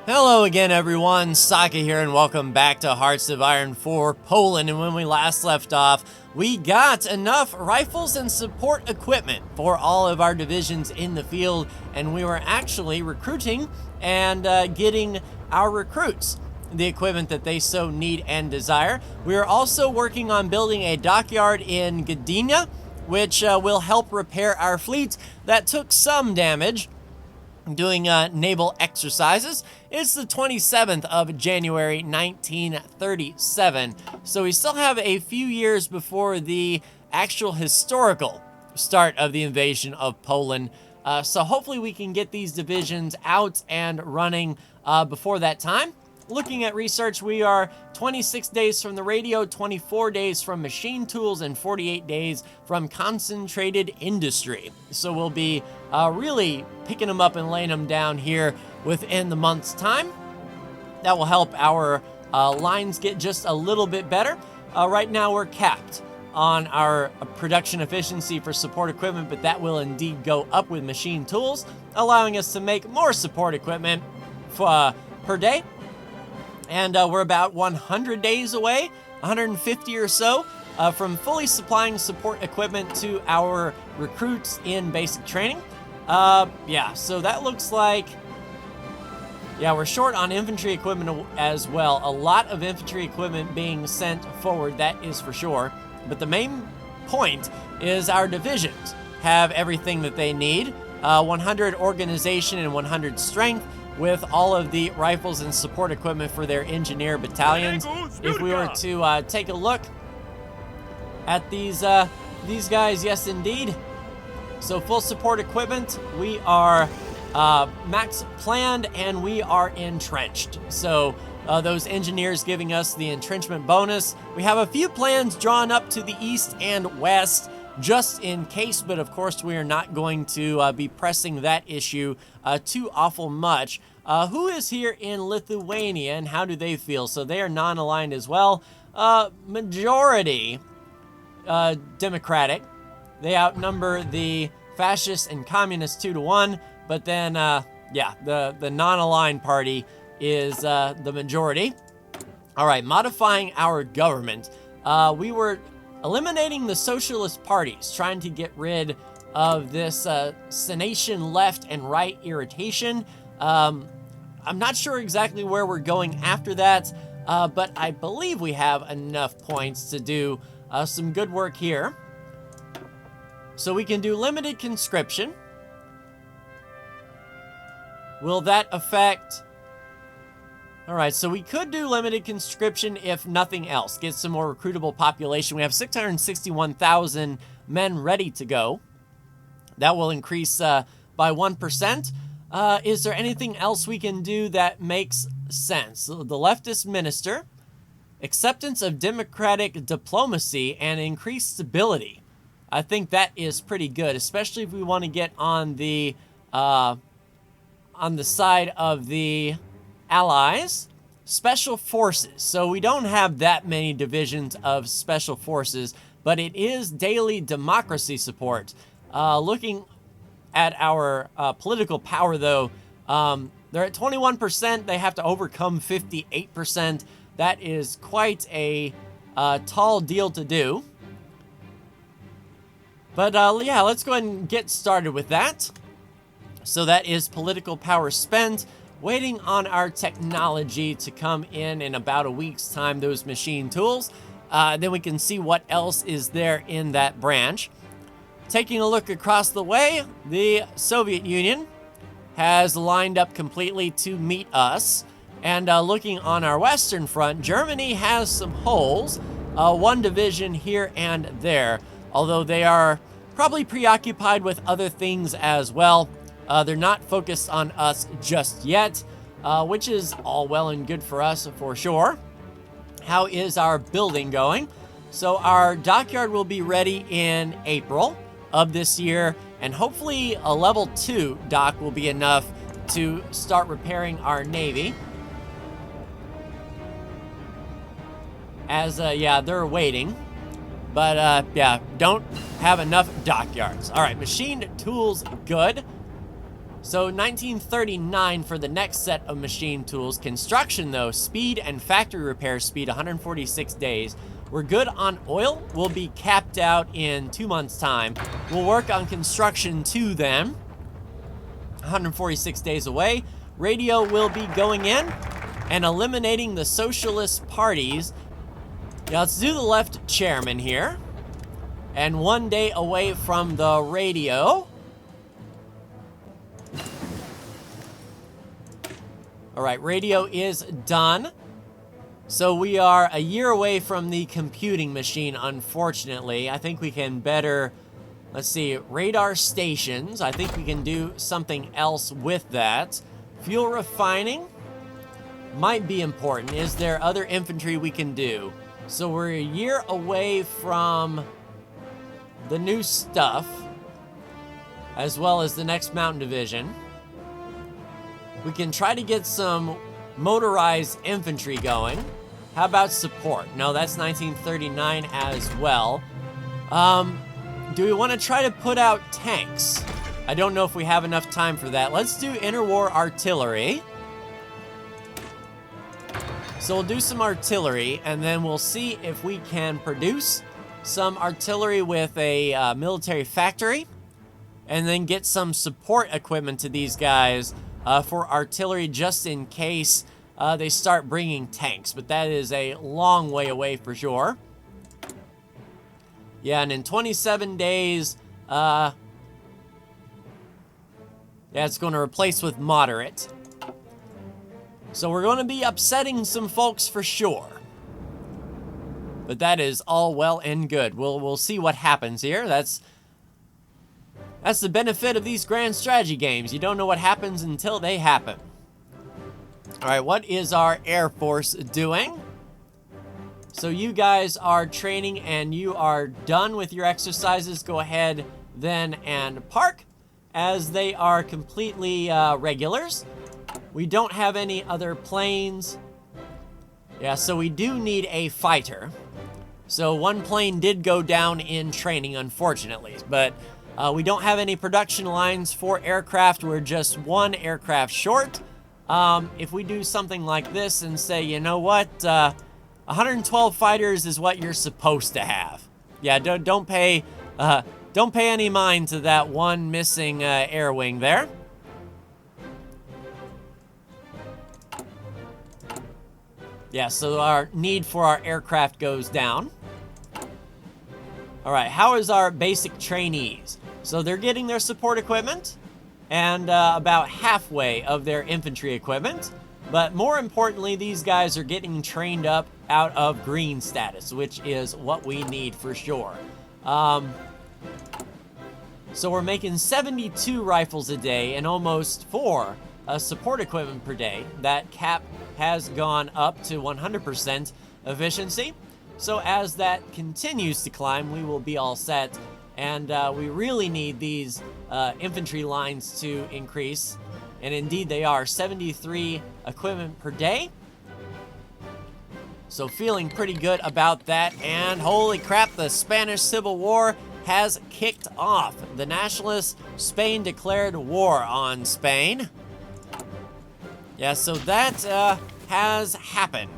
Hello again, everyone. Saka here, and welcome back to Hearts of Iron 4 Poland. And when we last left off, we got enough rifles and support equipment for all of our divisions in the field, and we were actually recruiting and getting our recruits the equipment that they so need and desire. We are also working on building a dockyard in Gdynia, which will help repair our fleet that took some damage doing naval exercises. It's the 27th of January 1937, so we still have a few years before the actual historical start of the invasion of Poland, so hopefully we can get these divisions out and running before that time. Looking at research, we are 26 days from the radio, 24 days from machine tools, and 48 days from concentrated industry. So we'll be really picking them up and laying them down here within the month's time. That will help our lines get just a little bit better. Right now we're capped on our production efficiency for support equipment, but that will indeed go up with machine tools, allowing us to make more support equipment per day. And we're about 100 days away, 150 or so, from fully supplying support equipment to our recruits in basic training. Yeah, so that looks like, yeah, we're short on infantry equipment as well. A lot of infantry equipment being sent forward, that is for sure. But the main point is our divisions have everything that they need. 100 organization and 100 strength, with all of the rifles and support equipment for their engineer battalions. If we were to take a look at these guys, yes indeed. So full support equipment, we are max planned and we are entrenched. So those engineers giving us the entrenchment bonus. We have a few plans drawn up to the east and west, just in case, but of course we are not going to be pressing that issue too awful much. Who is here in Lithuania and how do they feel? So they are non-aligned as well. Majority Democratic. They outnumber the fascists and communists 2-1, but then, yeah, the non-aligned party is the majority. All right, modifying our government. We were eliminating the socialist parties, trying to get rid of this Senation left and right irritation. I'm not sure exactly where we're going after that, but I believe we have enough points to do some good work here. So we can do limited conscription. Will that affect... All right, so we could do limited conscription if nothing else. Get some more recruitable population. We have 661,000 men ready to go. That will increase by 1%. Is there anything else we can do that makes sense? The leftist minister, acceptance of democratic diplomacy, and increased stability. I think that is pretty good, especially if we want to get on the side of the allies. Special forces. So we don't have that many divisions of special forces, but it is daily democracy support. Looking at our political power, though, they're at 21%. They have to overcome 58%. That is quite a tall deal to do. But yeah, let's go ahead and get started with that. So that is political power spent. Waiting on our technology to come in about a week's time, those machine tools. Then we can see what else is there in that branch. Taking a look across the way, the Soviet Union has lined up completely to meet us. And looking on our western front, Germany has some holes. One division here and there, although they are probably preoccupied with other things as well. They're not focused on us just yet, which is all well and good for us for sure. How is our building going? So our dockyard will be ready in April of this year, and hopefully a level 2 dock will be enough to start repairing our navy. As, yeah, they're waiting. But, yeah, don't have enough dockyards. All right, machine tools, good. So 1939 for the next set of machine tools. Construction though, speed and factory repair speed, 146 days. We're good on oil. We'll be capped out in 2 months' time. We'll work on construction 2 then. 146 days away. Radio will be going in and eliminating the socialist parties. Now let's do the left chairman here. And 1 day away from the radio. All right, radio is done. So we are a year away from the computing machine, unfortunately. I think we can better, let's see, radar stations. I think we can do something else with that. Fuel refining might be important. Is there other infantry we can do? So we're a year away from the new stuff, as well as the next mountain division. We can try to get some motorized infantry going. How about support? No, that's 1939 as well. Do we want to try to put out tanks? I don't know if we have enough time for that. Let's do interwar artillery. So we'll do some artillery, and then we'll see if we can produce some artillery with a military factory, and then get some support equipment to these guys for artillery just in case they start bringing tanks. But that is a long way away for sure. Yeah, and in 27 days, yeah, it's going to replace with moderate. So we're going to be upsetting some folks for sure. But that is all well and good. We'll see what happens here. That's the benefit of these grand strategy games. You don't know what happens until they happen. All right, what is our Air Force doing? So you guys are training and you are done with your exercises. Go ahead then and park, as they are completely regulars. We don't have any other planes. Yeah, so we do need a fighter. So one plane did go down in training, unfortunately, but we don't have any production lines for aircraft. We're just one aircraft short. If we do something like this and say, you know what, 112 fighters is what you're supposed to have. Yeah, don't pay any mind to that one missing air wing there. Yeah, so our need for our aircraft goes down. All right, how is our basic trainees? So they're getting their support equipment and about halfway of their infantry equipment. But more importantly, these guys are getting trained up out of green status, which is what we need for sure. So we're making 72 rifles a day and almost 4 support equipment per day. That cap has gone up to 100% efficiency. So as that continues to climb, we will be all set. And we really need these infantry lines to increase. And indeed they are. 73 equipment per day. So feeling pretty good about that. And holy crap, the Spanish Civil War has kicked off. The nationalist Spain declared war on Spain. Yeah, so that has happened.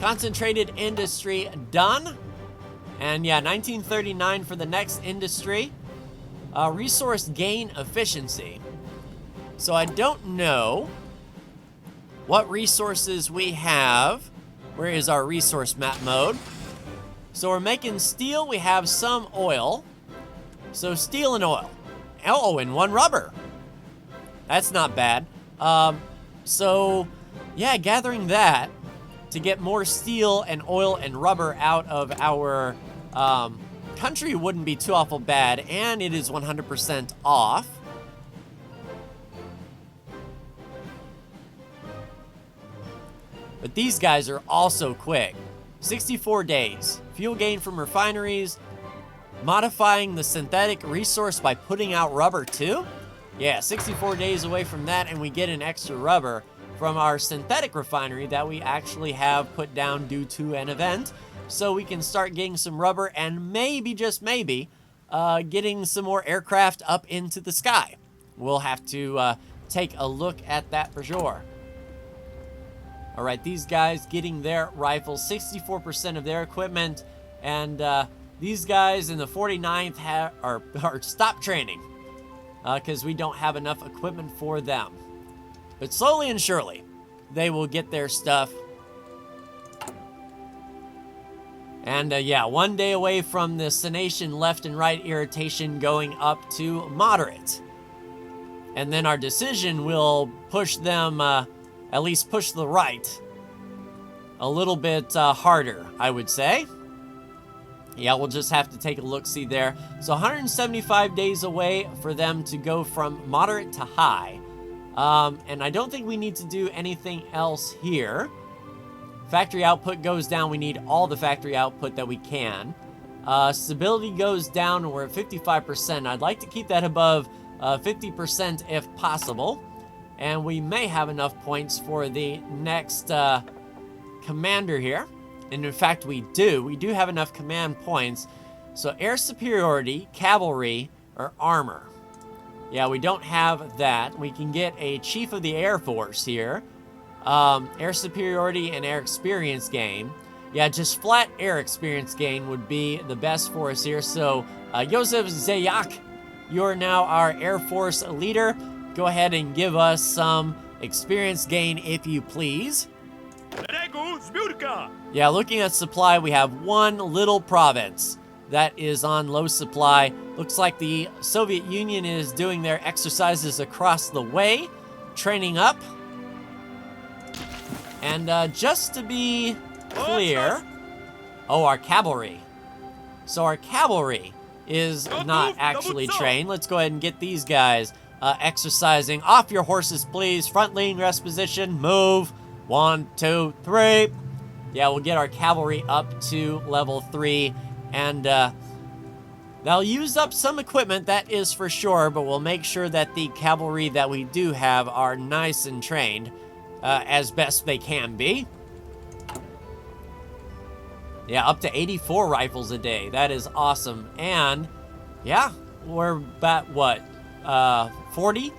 Concentrated industry done. And yeah, 1939 for the next industry. Resource gain efficiency. So I don't know what resources we have. Where is our resource map mode? So we're making steel. We have some oil. So steel and oil. Oh, and 1 rubber. That's not bad. So yeah, gathering that to get more steel and oil and rubber out of our country wouldn't be too awful bad, and it is 100% off. But these guys are also quick. 64 days. Fuel gain from refineries. Modifying the synthetic resource by putting out rubber too? Yeah, 64 days away from that, and we get an extra rubber from our synthetic refinery that we actually have put down due to an event. So we can start getting some rubber and maybe, just maybe, getting some more aircraft up into the sky. we'll have to take a look at that for sure. All right, these guys getting their rifles, 64% of their equipment, and these guys in the 49th are stop training because we don't have enough equipment for them. But slowly and surely, they will get their stuff. And yeah, 1 day away from the Senation left and right irritation going up to moderate. And then our decision will push them, at least push the right a little bit harder, I would say. Yeah, we'll just have to take a look-see there. So 175 days away for them to go from moderate to high. And I don't think we need to do anything else here. Factory output goes down. We need all the factory output that we can. Stability goes down, and we're at 55%. I'd like to keep that above 50% if possible. And we may have enough points for the next commander here. And in fact, we do. We do have enough command points. So air superiority, cavalry, or armor. Yeah, we don't have that. We can get a Chief of the Air Force here. Air superiority and air experience gain. Yeah, just flat air experience gain would be the best for us here. So, Joseph Zayak, you're now our Air Force leader. Go ahead and give us some experience gain if you please. Yeah, looking at supply, we have one little province that is on low supply. Looks like the Soviet Union is doing their exercises across the way, training up. And just to be clear, our cavalry. So our cavalry is not actually trained. Let's go ahead and get these guys exercising. Off your horses, please. Front lean, rest position, move. 1, 2, 3. Yeah, we'll get our cavalry up to level 3. And they'll use up some equipment, that is for sure. But we'll make sure that the cavalry that we do have are nice and trained as best they can be. Yeah, up to 84 rifles a day. That is awesome. And yeah, we're about what, 40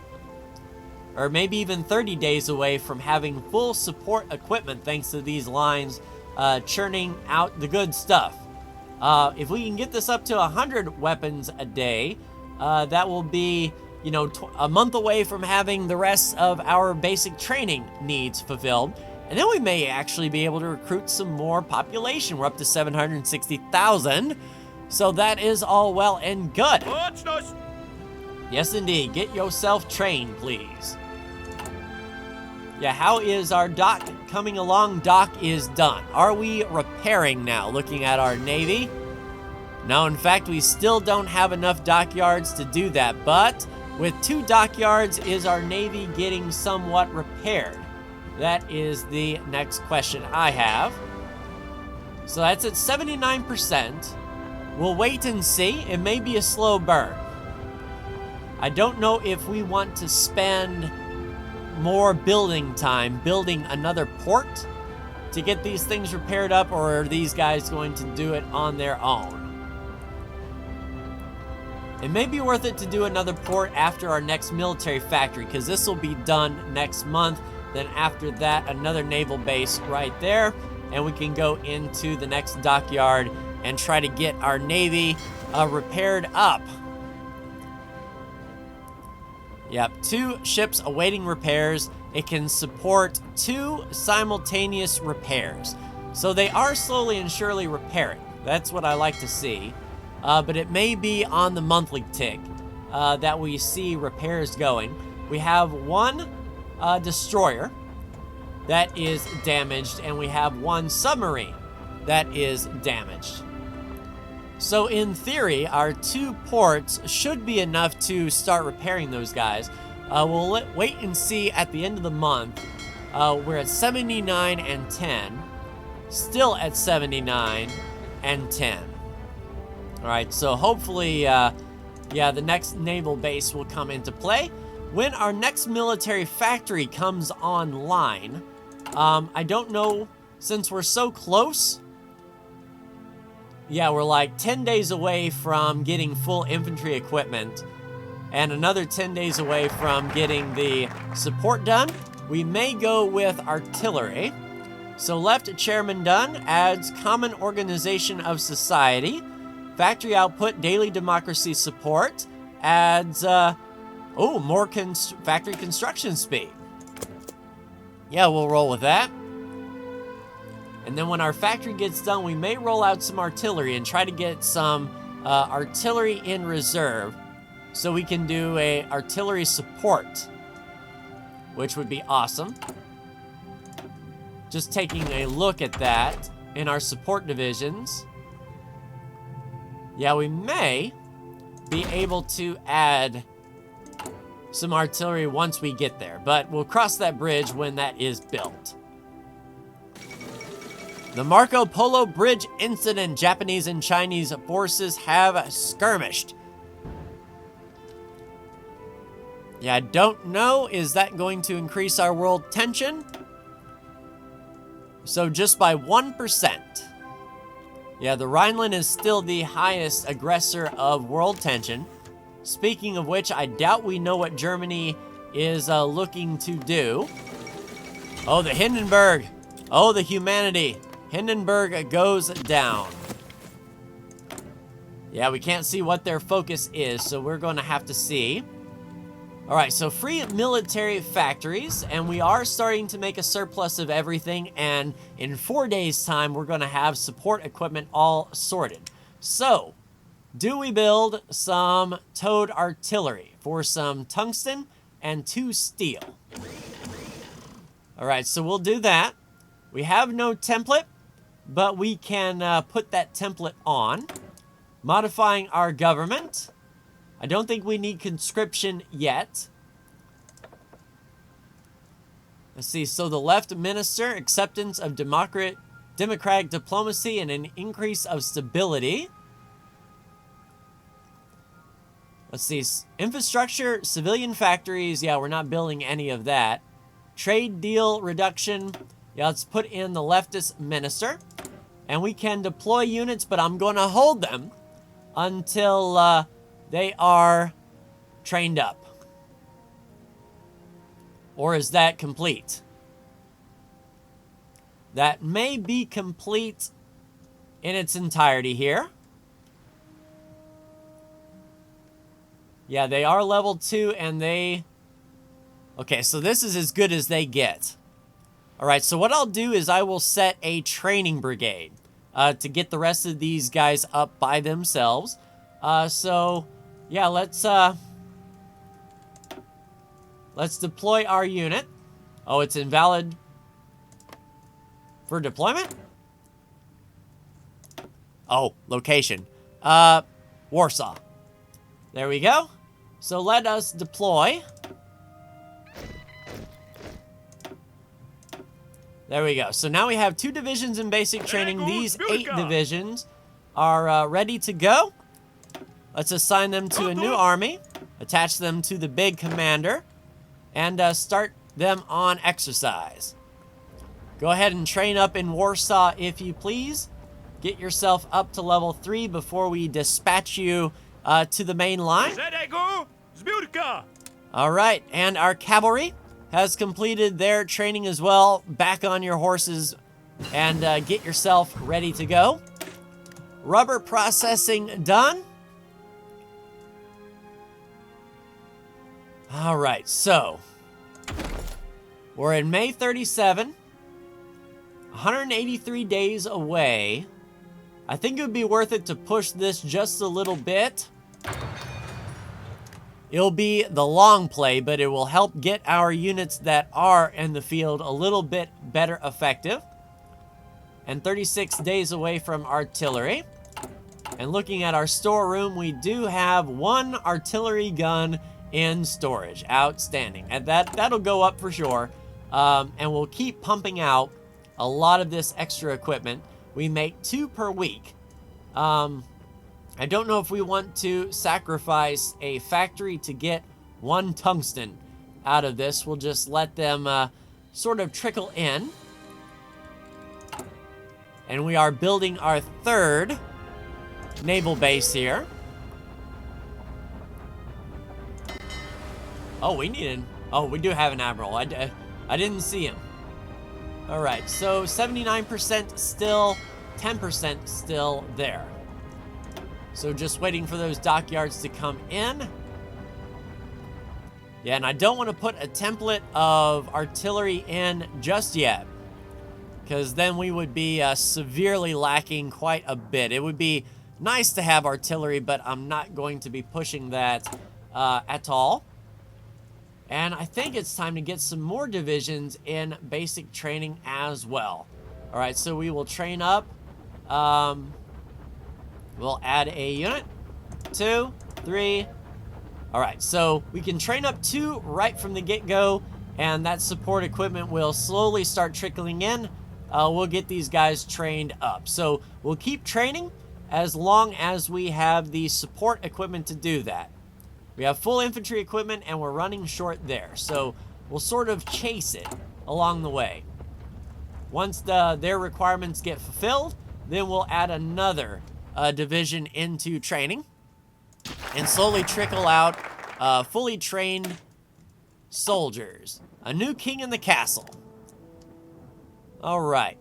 or maybe even 30 days away from having full support equipment thanks to these lines churning out the good stuff. If we can get this up to 100 weapons a day, that will be, you know, a month away from having the rest of our basic training needs fulfilled. And then we may actually be able to recruit some more population. We're up to 760,000. So that is all well and good. Yes, indeed. Get yourself trained, please. Yeah, how is our dock coming along? Dock is done. Are we repairing now? Looking at our Navy. No, in fact, we still don't have enough dockyards to do that. But with 2 dockyards, is our Navy getting somewhat repaired? That is the next question I have. So that's at 79%. We'll wait and see. It may be a slow burn. I don't know if we want to spend more building time building another port to get these things repaired up, or are these guys going to do it on their own? It may be worth it to do another port after our next military factory, because this will be done next month. Then after that, another naval base right there, and we can go into the next dockyard and try to get our Navy repaired up. Yep, 2 ships awaiting repairs. It can support 2 simultaneous repairs. So they are slowly and surely repairing. That's what I like to see. But it may be on the monthly tick that we see repairs going. We have 1 destroyer that is damaged, and we have 1 submarine that is damaged. So in theory, our 2 ports should be enough to start repairing those guys. We'll wait and see at the end of the month. We're at 79 and 10. Still at 79 and 10. All right, so hopefully, yeah, the next naval base will come into play. When our next military factory comes online, I don't know, since we're so close. Yeah, we're like 10 days away from getting full infantry equipment. and another 10 days away from getting the support done. We may go with artillery. So left chairman done, adds common organization of society, factory output, daily democracy support, adds, more factory construction speed. Yeah, we'll roll with that. And then when our factory gets done, we may roll out some artillery and try to get some artillery in reserve so we can do a artillery support, which would be awesome. Just taking a look at that in our support divisions. Yeah, we may be able to add some artillery once we get there, but we'll cross that bridge when that is built. The Marco Polo Bridge incident. Japanese and Chinese forces have skirmished. Yeah, I don't know. Is that going to increase our world tension? So just by 1%. Yeah, the Rhineland is still the highest aggressor of world tension. Speaking of which, I doubt we know what Germany is looking to do. Oh, the Hindenburg. Oh, the humanity. Hindenburg goes down. Yeah, we can't see what their focus is, so we're going to have to see. All right, so free military factories, and we are starting to make a surplus of everything, and in 4 days' time, we're going to have support equipment all sorted. So, do we build some towed artillery for some tungsten and 2 steel? All right, so we'll do that. We have no template, but we can put that template on. Modifying our government. I don't think we need conscription yet. Let's see. So the left minister, acceptance of democratic diplomacy and an increase of stability. Let's see. Infrastructure, civilian factories. Yeah, we're not building any of that. Trade deal reduction. Yeah, let's put in the leftist minister. And we can deploy units, but I'm going to hold them until they are trained up. Or is that complete? That may be complete in its entirety here. Yeah, they are level 2 and they... Okay, so this is as good as they get. Alright, so what I'll do is I will set a training brigade to get the rest of these guys up by themselves. So, yeah, let's deploy our unit. Oh, it's invalid for deployment? Oh, location. Warsaw. There we go. So let us deploy. There we go. So now we have 2 divisions in basic training. These 8 divisions are ready to go. Let's assign them to a new army. Attach them to the big commander. And start them on exercise. Go ahead and train up in Warsaw if you please. Get yourself up to level 3 before we dispatch you to the main line. Alright, and our cavalry has completed their training as well. Back on your horses and get yourself ready to go. Rubber processing done. All right, so we're in May 37, 183 days away. I think it would be worth it to push this just a little bit. It'll be the long play, but it will help get our units that are in the field a little bit better effective. And 36 days away from artillery. And looking at our storeroom, we do have 1 artillery gun in storage. Outstanding. And that'll go up for sure. And we'll keep pumping out a lot of this extra equipment. We make 2 per week. I don't know if we want to sacrifice a factory to get 1 tungsten out of this. We'll just let them sort of trickle in. And we are building our 3rd naval base here. Oh, we needed... Oh, we do have an admiral. I didn't see him. All right, so 79% still, 10% still there. So just waiting for those dockyards to come in. Yeah, and I don't want to put a template of artillery in just yet, because then we would be severely lacking quite a bit. It would be nice to have artillery, but I'm not going to be pushing that at all. And I think it's time to get some more divisions in basic training as well. All right, so we will train up. We'll add a unit, 2, 3. All right, so we can train up 2 right from the get-go, and that support equipment will slowly start trickling in. We'll get these guys trained up. So we'll keep training as long as we have the support equipment to do that. We have full infantry equipment, and we're running short there. So we'll sort of chase it along the way. Once their requirements get fulfilled, then we'll add another division into training and slowly trickle out fully trained soldiers. A new king in the castle. All right.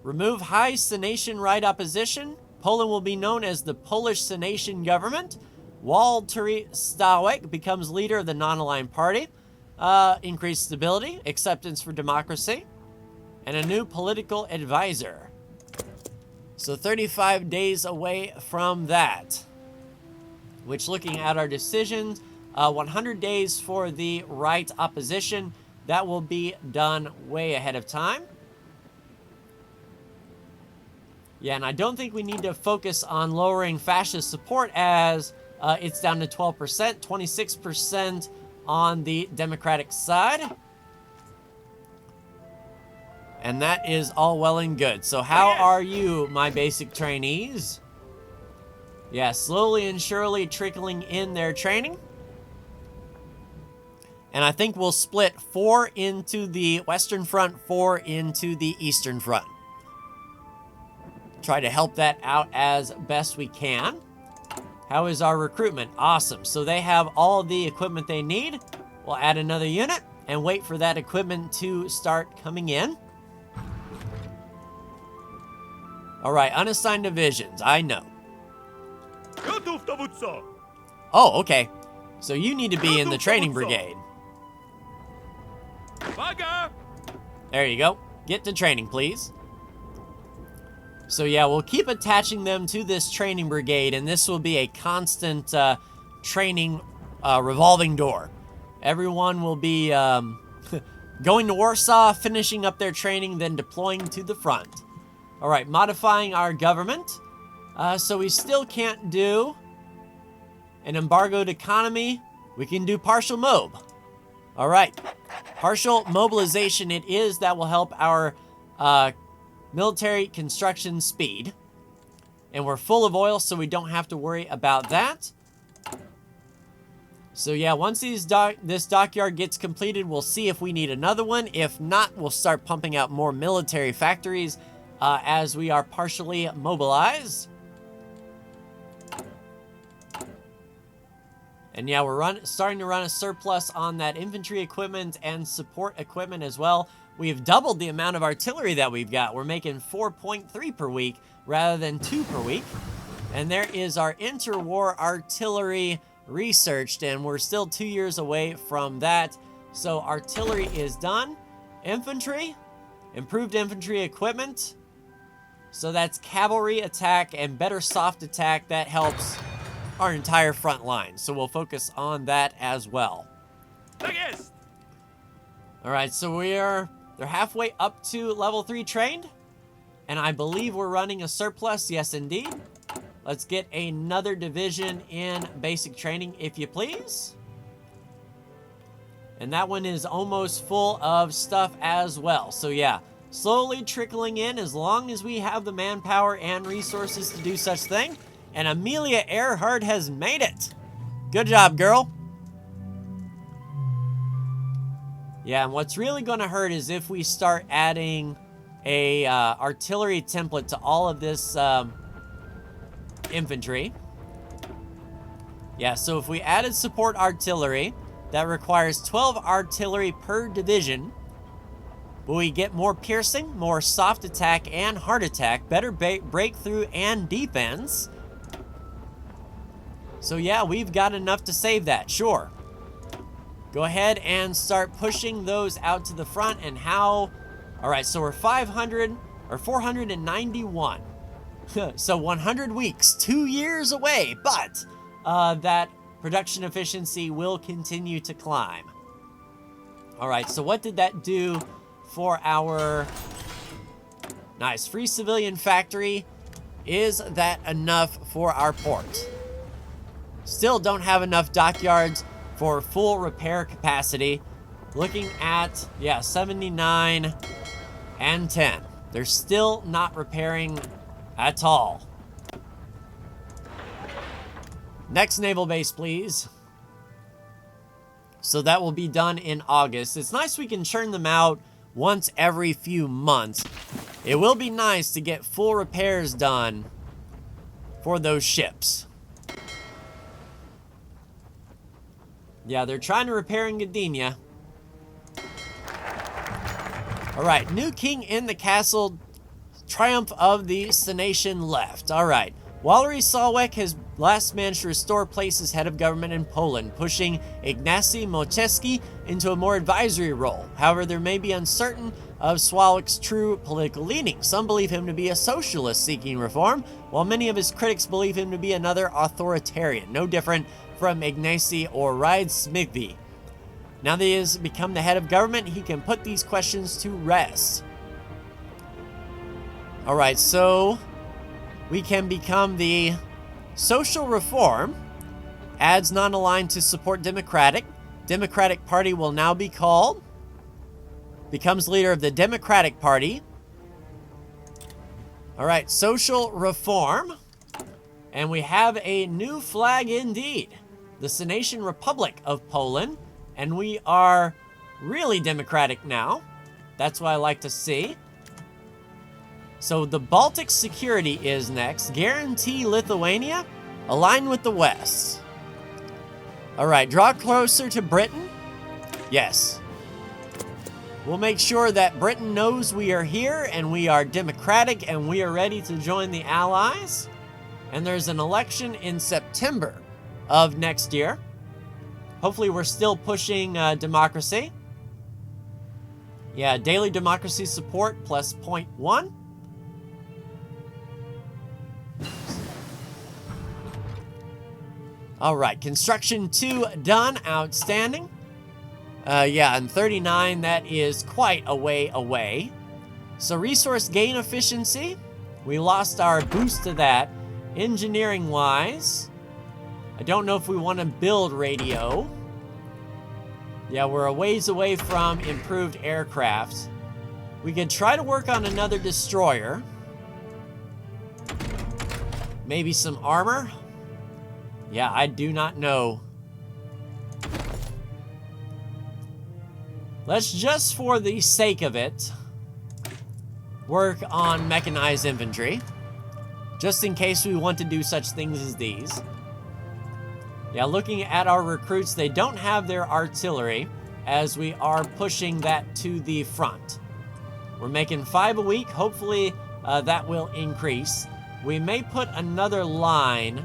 Remove high Senation right opposition. Poland will be known as the Polish Senation government. Walter Stawek becomes leader of the non-aligned party. Increased stability, acceptance for democracy, and a new political advisor. So 35 days away from that. Which, looking at our decisions, 100 days for the right opposition. That will be done way ahead of time. Yeah, and I don't think we need to focus on lowering fascist support, as it's down to 12%, 26% on the Democratic side. And that is all well and good. So how are you, my basic trainees? Yeah, slowly and surely trickling in their training. And I think we'll split 4 into the Western Front, 4 into the Eastern Front. Try to help that out as best we can. How is our recruitment? Awesome. So they have all the equipment they need. We'll add another unit and wait for that equipment to start coming in. All right, unassigned divisions. I know. Oh, okay. So you need to be in the training brigade. There you go. Get to training, please. So yeah, we'll keep attaching them to this training brigade, and this will be a constant training revolving door. Everyone will be going to Warsaw, finishing up their training, then deploying to the front. All right, modifying our government. So we still can't do an embargoed economy. We can do partial mob. All right, partial mobilization it is. That will help our military construction speed. And we're full of oil, so we don't have to worry about that. So yeah, once this dockyard gets completed, we'll see if we need another one. If not, we'll start pumping out more military factories as we are partially mobilized. And yeah, we're starting to run a surplus on that infantry equipment and support equipment as well. We've doubled the amount of artillery that we've got. We're making 4.3 per week rather than 2 per week. And there is our interwar artillery researched, and we're still 2 years away from that. So artillery is done. Infantry, improved infantry equipment. So that's cavalry attack and better soft attack. That helps our entire front line. So we'll focus on that as well. All right, so they're halfway up to level 3 trained. And I believe we're running a surplus. Yes, indeed. Let's get another division in basic training, if you please. And that one is almost full of stuff as well. So yeah, slowly trickling in as long as we have the manpower and resources to do such thing. And Amelia Earhart has made it. Good job, girl. Yeah, and what's really going to hurt is if we start adding a artillery template to all of this infantry. Yeah, so if we added support artillery, that requires 12 artillery per division. But we get more piercing, more soft attack and hard attack, better breakthrough and defense. So yeah, we've got enough to save that, sure. Go ahead and start pushing those out to the front. And how? All right, so we're 500 or 491. So 100 weeks, 2 years away, but that production efficiency will continue to climb. All right, so what did that do for our... Nice, free civilian factory. Is that enough for our port? Still don't have enough dockyards for full repair capacity. Looking at, yeah, 79 and 10. They're still not repairing at all. Next naval base, please. So that will be done in August. It's nice we can churn them out once every few months. It will be nice to get full repairs done for those ships. Yeah, they're trying to repair in Gdynia. Alright, new king in the castle. Triumph of the Senation left. Alright, Walery Solwek has last managed to restore place as head of government in Poland, pushing Ignacy Moczewski into a more advisory role. However, there may be uncertain of Solwek's true political leaning. Some believe him to be a socialist seeking reform, while many of his critics believe him to be another authoritarian, no different from Ignacy or Ride Smithy. Now that he has become the head of government, he can put these questions to rest. Alright, so we can become the social reform. Adds non-aligned to support Democratic. Democratic Party will now be called. Becomes leader of the Democratic Party. Alright, social reform. And we have a new flag indeed. The Senation Republic of Poland. And we are really democratic now. That's what I like to see. So the Baltic security is next. Guarantee Lithuania. Align with the West. Alright, draw closer to Britain. Yes. We'll make sure that Britain knows we are here and we are democratic and we are ready to join the Allies. And there's an election in September of next year. Hopefully we're still pushing democracy. Yeah, daily democracy support plus 0.1. All right, construction 2 done, outstanding. Yeah, and 39, that is quite a way away. So resource gain efficiency, we lost our boost to that. Engineering-wise, I don't know if we want to build radio. Yeah, we're a ways away from improved aircraft. We could try to work on another destroyer. Maybe some armor. Yeah, I do not know. Let's just, for the sake of it, work on mechanized infantry. Just in case we want to do such things as these. Yeah, looking at our recruits, they don't have their artillery, as we are pushing that to the front. We're making 5 a week. Hopefully that will increase. We may put another line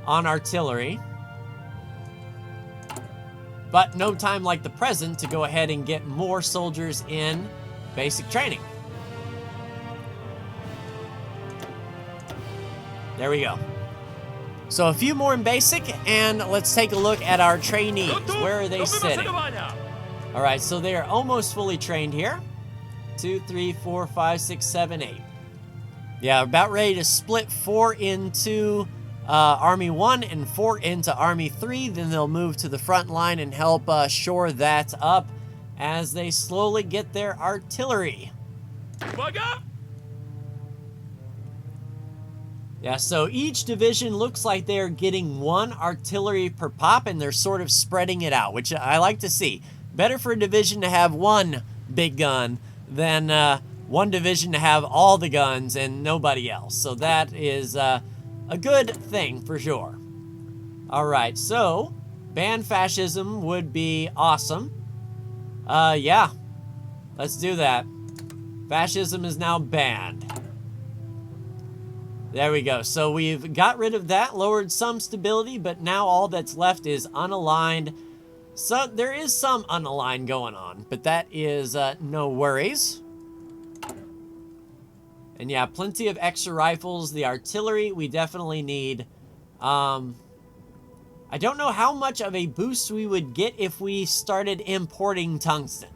on artillery. But no time like the present to go ahead and get more soldiers in basic training. There we go. So a few more in basic, and let's take a look at our trainees. Where are they sitting? All right, so they are almost fully trained here. 2, 3, 4, 5, 6, 7, 8. Yeah, about ready to split 4 into Army 1 and 4 into Army 3. Then they'll move to the front line and help shore that up as they slowly get their artillery. Yeah, so each division looks like they're getting 1 artillery per pop, and they're sort of spreading it out, which I like to see. Better for a division to have 1 big gun than 1 division to have all the guns and nobody else. So that is a good thing for sure. All right, so Ban fascism would be awesome. Yeah. Let's do that. Fascism is now banned. There we go. So we've got rid of that, lowered some stability, but now all that's left is unaligned. So there is some unaligned going on, but that is no worries. And yeah, plenty of extra rifles. The artillery we definitely need. I don't know how much of a boost we would get if we started importing tungsten.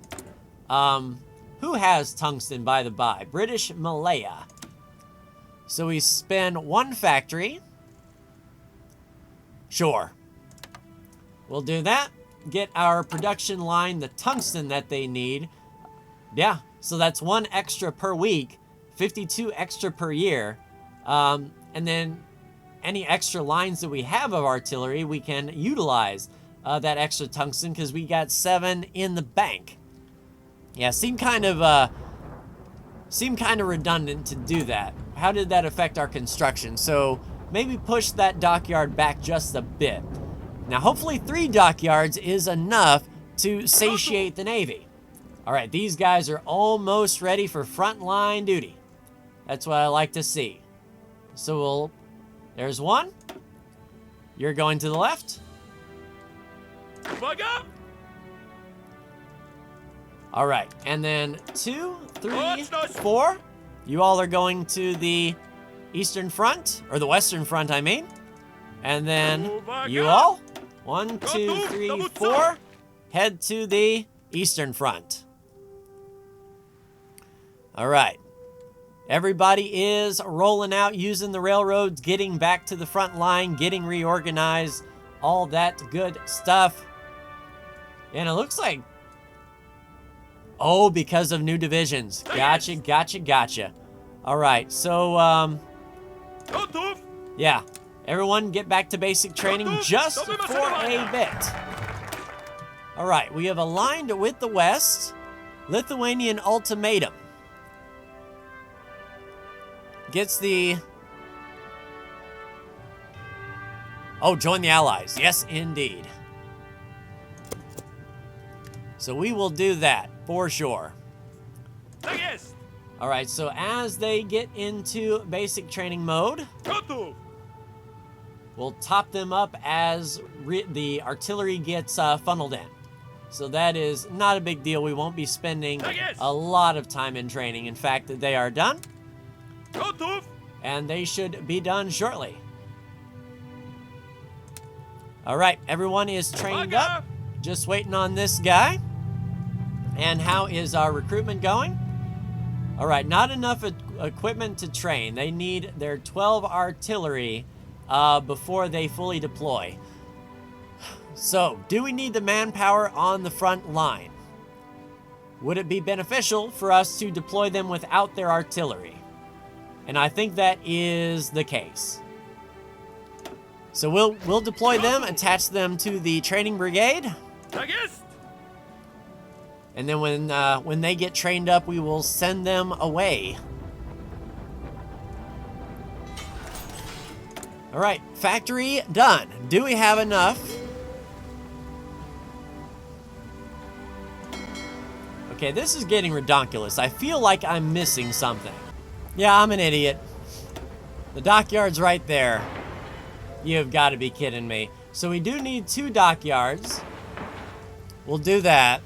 Who has tungsten, by the by? British Malaya. So we spend one factory. Sure. We'll do that. Get our production line the tungsten that they need. Yeah, so that's 1 extra per week, 52 extra per year. And then any extra lines that we have of artillery, we can utilize that extra tungsten because we got 7 in the bank. Yeah, seemed kind of redundant to do that. How did that affect our construction? So maybe push that dockyard back just a bit. Now, hopefully 3 dockyards is enough to satiate the Navy. All right, these guys are almost ready for frontline duty. That's what I like to see. So there's 1. You're going to the left. All right, and then 2, 3, 4. You all are going to the Eastern Front, or the Western Front, I mean. And then you all, 1, 2, 3, 4, head to the Eastern Front. All right. Everybody is rolling out, using the railroads, getting back to the front line, getting reorganized, all that good stuff. And it looks like, oh, because of new divisions. Gotcha. All right, so, yeah. Everyone get back to basic training just for a bit. All right, we have aligned with the West. Lithuanian ultimatum. Gets the... Oh, join the Allies. Yes, indeed. So we will do that, for sure. All right, so as they get into basic training mode, we'll top them up as the artillery gets funneled in. So that is not a big deal. We won't be spending a lot of time in training. In fact, they are done. And they should be done shortly. All right, everyone is trained up. Just waiting on this guy. And how is our recruitment going? All right, not enough equipment to train. They need their 12 artillery before they fully deploy. So, do we need the manpower on the front line? Would it be beneficial for us to deploy them without their artillery? And I think that is the case. So we'll deploy them, attach them to the training brigade. And then when they get trained up, we will send them away. All right, factory done. Do we have enough? Okay, this is getting redonkulous. I feel like I'm missing something. Yeah, I'm an idiot. The dockyard's right there. You've got to be kidding me. So we do need 2 dockyards. We'll do that.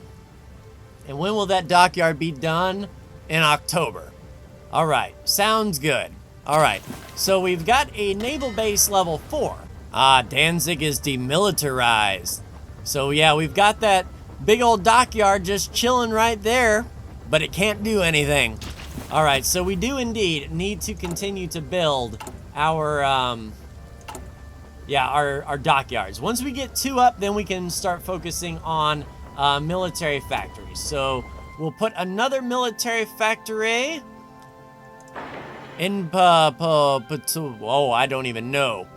And when will that dockyard be done? In October. All right, sounds good. All right, so we've got a naval base level 4. Danzig is demilitarized. So yeah, we've got that big old dockyard just chilling right there, but it can't do anything. All right, so we do indeed need to continue to build our, our dockyards. Once we get 2 up, then we can start focusing on military factories. So we'll put another military factory in, oh, I don't even know.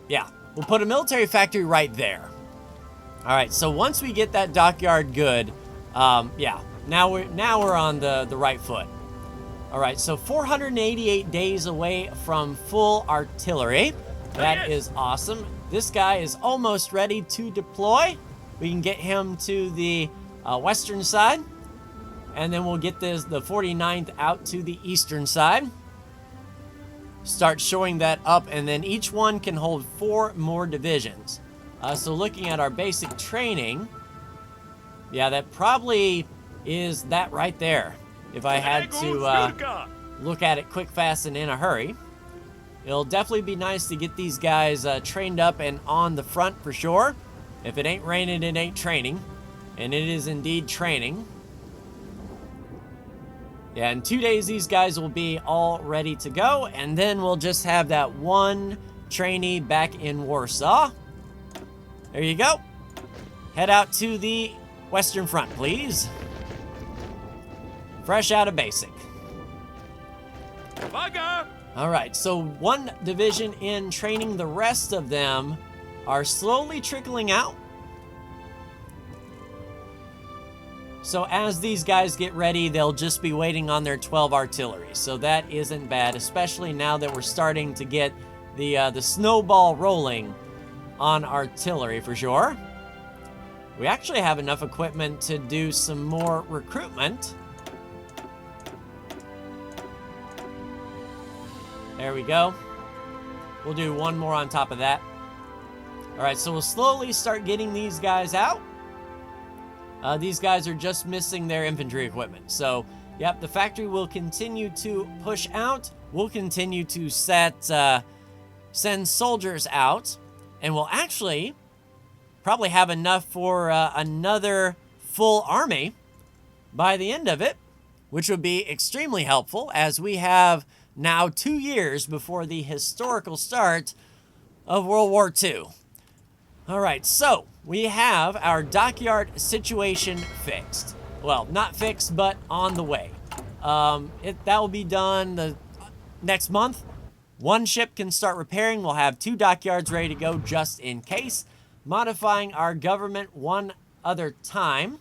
Yeah, we'll put a military factory right there. All right, so once we get that dockyard good, yeah, now we're on the right foot. All right, so 488 days away from full artillery. That is awesome. This guy is almost ready to deploy. We can get him to the western side, and then we'll get the 49th out to the eastern side. Start showing that up, and then each one can hold 4 more divisions. So looking at our basic training, yeah, that probably is that right there. If I had to look at it quick, fast, and in a hurry. It'll definitely be nice to get these guys trained up and on the front for sure. If it ain't raining, it ain't training. And it is indeed training. Yeah, in 2 days, these guys will be all ready to go. And then we'll just have that one trainee back in Warsaw. There you go. Head out to the Western Front, please. Fresh out of basic. Bugger! All right, so one division in training. The rest of them are slowly trickling out. So as these guys get ready, they'll just be waiting on their 12 artillery. So that isn't bad, especially now that we're starting to get the snowball rolling on artillery for sure. We actually have enough equipment to do some more recruitment. There we go. We'll do one more on top of that. All right, so we'll slowly start getting these guys out. These guys are just missing their infantry equipment. So, yep, the factory will continue to push out. We'll continue to send soldiers out. And we'll actually probably have enough for another full army by the end of it, which would be extremely helpful as we have now 2 years before the historical start of World War II. All right, so we have our dockyard situation fixed. Well, not fixed, but on the way. That will be done the next month. One ship can start repairing. We'll have 2 dockyards ready to go just in case. Modifying our government one other time.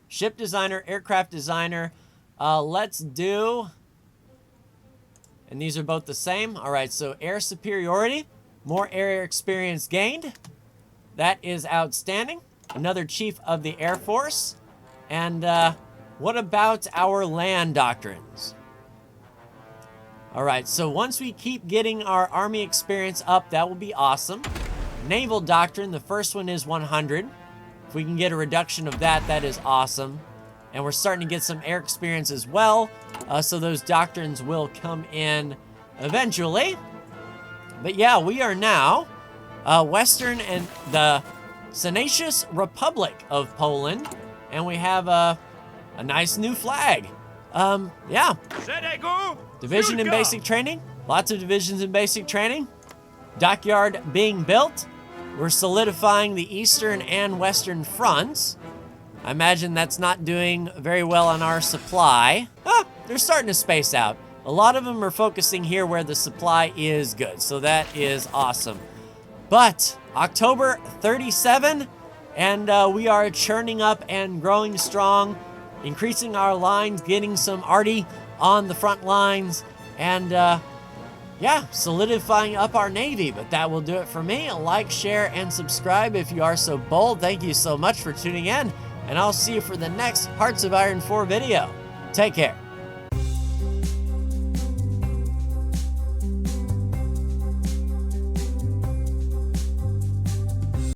Ship designer, aircraft designer. Let's do... And these are both the same. All right, so air superiority, more air experience gained. That is outstanding. Another chief of the Air Force. And what about our land doctrines? All right, so once we keep getting our army experience up, that will be awesome. Naval doctrine, the first one is 100. If we can get a reduction of that, that is awesome. And we're starting to get some air experience as well. So those doctrines will come in eventually. But yeah, we are now Western and the Senacious Republic of Poland. And we have a nice new flag. Yeah. Division in basic training. Lots of divisions in basic training. Dockyard being built. We're solidifying the eastern and western fronts. I imagine that's not doing very well on our supply. They're starting to space out. A lot of them are focusing here where the supply is good, so that is awesome. But October 37, and we are churning up and growing strong, increasing our lines, getting some arty on the front lines, and yeah, solidifying up our Navy. But that will do it for me. Like, share, and subscribe if you are so bold. Thank you so much for tuning in. And I'll see you for the next Hearts of Iron 4 video. Take care.